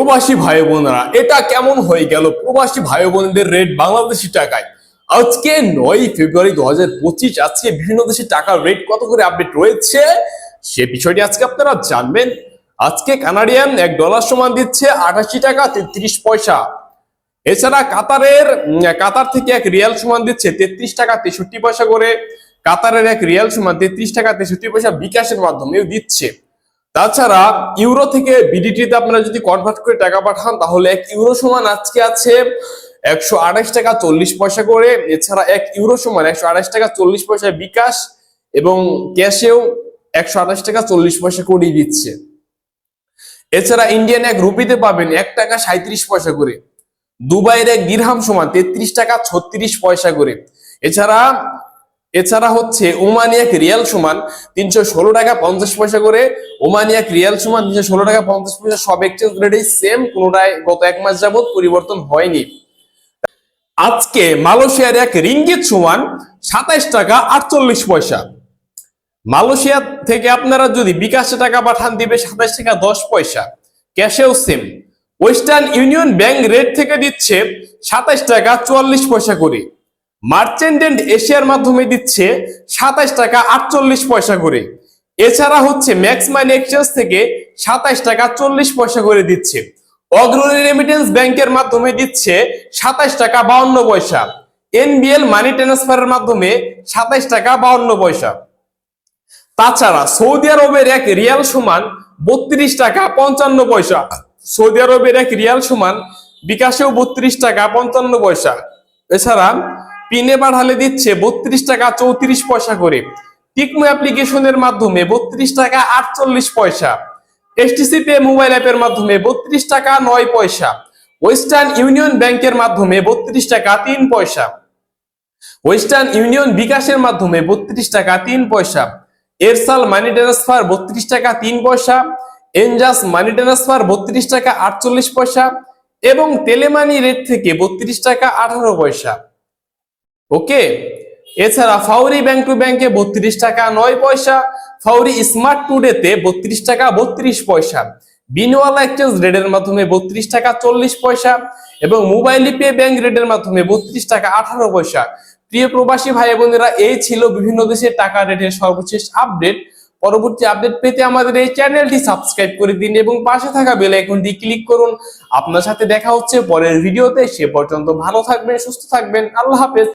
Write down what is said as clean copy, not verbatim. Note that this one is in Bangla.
প্রবাসী ভাই বোনেরা, এটা কেমন হয়ে গেল প্রবাসী ভাই বোনদের রেট বাংলাদেশি টাকায়? আজকে 9 ফেব্রুয়ারি 2025, আজকে বিভিন্ন দেশের টাকার রেট কত করে আপডেট রয়েছে সে বিষয়টি আজকে আপনারা জানবেন। আজকে কানাডিয়ান $1 সমান দিচ্ছে 88 টাকা 33 পয়সা। এছাড়া কাতার থেকে এক রিয়াল সমান দিচ্ছে 33 টাকা 63 পয়সা করে। কাতারের এক রিয়াল সমান 33 টাকা 63 পয়সা বিকাশের মাধ্যমেও দিচ্ছে। তাছাড়া ইউরো থেকে বিডিটিতে আপনারা যদি কনভার্ট করে টাকা পাঠান তাহলে 1 ইউরো সমান আজকে আছে 128 টাকা 40 পয়সা করে। এছাড়া 1 ইউরো সমান 128 টাকা 40 পয়সা বিকাশ এবং ক্যাশেও 128 টাকা 40 পয়সা করেই দিচ্ছে। এছাড়া ইন্ডিয়ান এক রুপিতে পাবেন 1 টাকা 37 পয়সা করে। দুবাইয়ের এক দিরহাম সমান 33 টাকা 36 পয়সা করে। এছাড়া হচ্ছে ওমানি এক রিয়াল সমান 316 টাকা 50 পয়সা করে। ওমানি এক রিয়াল সমান 316 টাকা 50 পয়সা। সব এক্সচেঞ্জ রেটই সেম, কোনোটাই গত 1 মাস যাবত পরিবর্তন হয়নি। আজকে মালয়েশিয়ার এক রিঙ্গিত সমান 27 টাকা 48 পয়সা। মালয়েশিয়া থেকে আপনারা যদি বিকাশে টাকা পাঠান দিবে 27 টাকা 10 পয়সা, ক্যাশেও same. Western union bank rate থেকে দিচ্ছে 27 টাকা 44 পয়সা করে। মার্চেন্ট এন্ড এশিয়ার মাধ্যমে দিচ্ছে 27 টাকা 48 পয়সা করে। এছাড়া হচ্ছে ম্যাক্স মানি এক্সচেঞ্জ থেকে 27 টাকা 40 পয়সা করে দিচ্ছে। অগ্রণী রেমিটেন্স ব্যাংকের মাধ্যমে দিচ্ছে 27 টাকা 52 পয়সা। এনবিএল মানি ট্রান্সফারের মাধ্যমে 27 টাকা 52 পয়সা। তাছাড়া সৌদি আরবের এক রিয়াল সমান 32 টাকা 55 পয়সা। সৌদি আরবের এক রিয়াল সমান বিকাশেও 32 টাকা 55 পয়সা। এছাড়া পিনে পাঠালে দিচ্ছে 32 টাকা 34 পয়সা করে। টিকমো অ্যাপ্লিকেশনের মাধ্যমে 32 টাকা 48 পয়সা। এসটিসি পে মোবাইল অ্যাপের মাধ্যমে 32 টাকা 9 পয়সা। ওয়েস্টার্ন ইউনিয়ন ব্যাংকের মাধ্যমে 32 টাকা 3 পয়সা। ওয়েস্টার্ন ইউনিয়ন বিকাশের মাধ্যমে 32 টাকা 3 পয়সা। এরসাল মানি ট্রান্সফার 32 টাকা 3 পয়সা। এনজাস মানি ট্রান্সফার 32 টাকা 48 পয়সা এবং টেলেমানি রেট থেকে 32 টাকা 18 পয়সা। ওকে। এছাড়া ফাউরি ব্যাংক টু ব্যাংকে 32 টাকা 9 পয়সা। ফাউরি স্মার্ট টুডেতে 32 টাকা 32 পয়সা। বিনওয়ালা এক্সচেঞ্জ রেটের মাধ্যমে 32 টাকা 40 পয়সা এবং মোবাইল পে ব্যাংক রেটের মাধ্যমে 32 টাকা 18 পয়সা। প্রিয় প্রবাসী ভাই বোনেরা, এই ছিল বিভিন্ন দেশের টাকা রেটের সর্বশেষ আপডেট। পরবর্তী আপডেট পেতে আমাদের এই চ্যানেলটি সাবস্ক্রাইব করে দিন এবং পাশে থাকা বেল আইকনটি ক্লিক করুন। আপনার সাথে দেখা হচ্ছে পরের ভিডিওতে। সে পর্যন্ত ভালো থাকবেন, সুস্থ থাকবেন। আল্লাহ হাফেজ।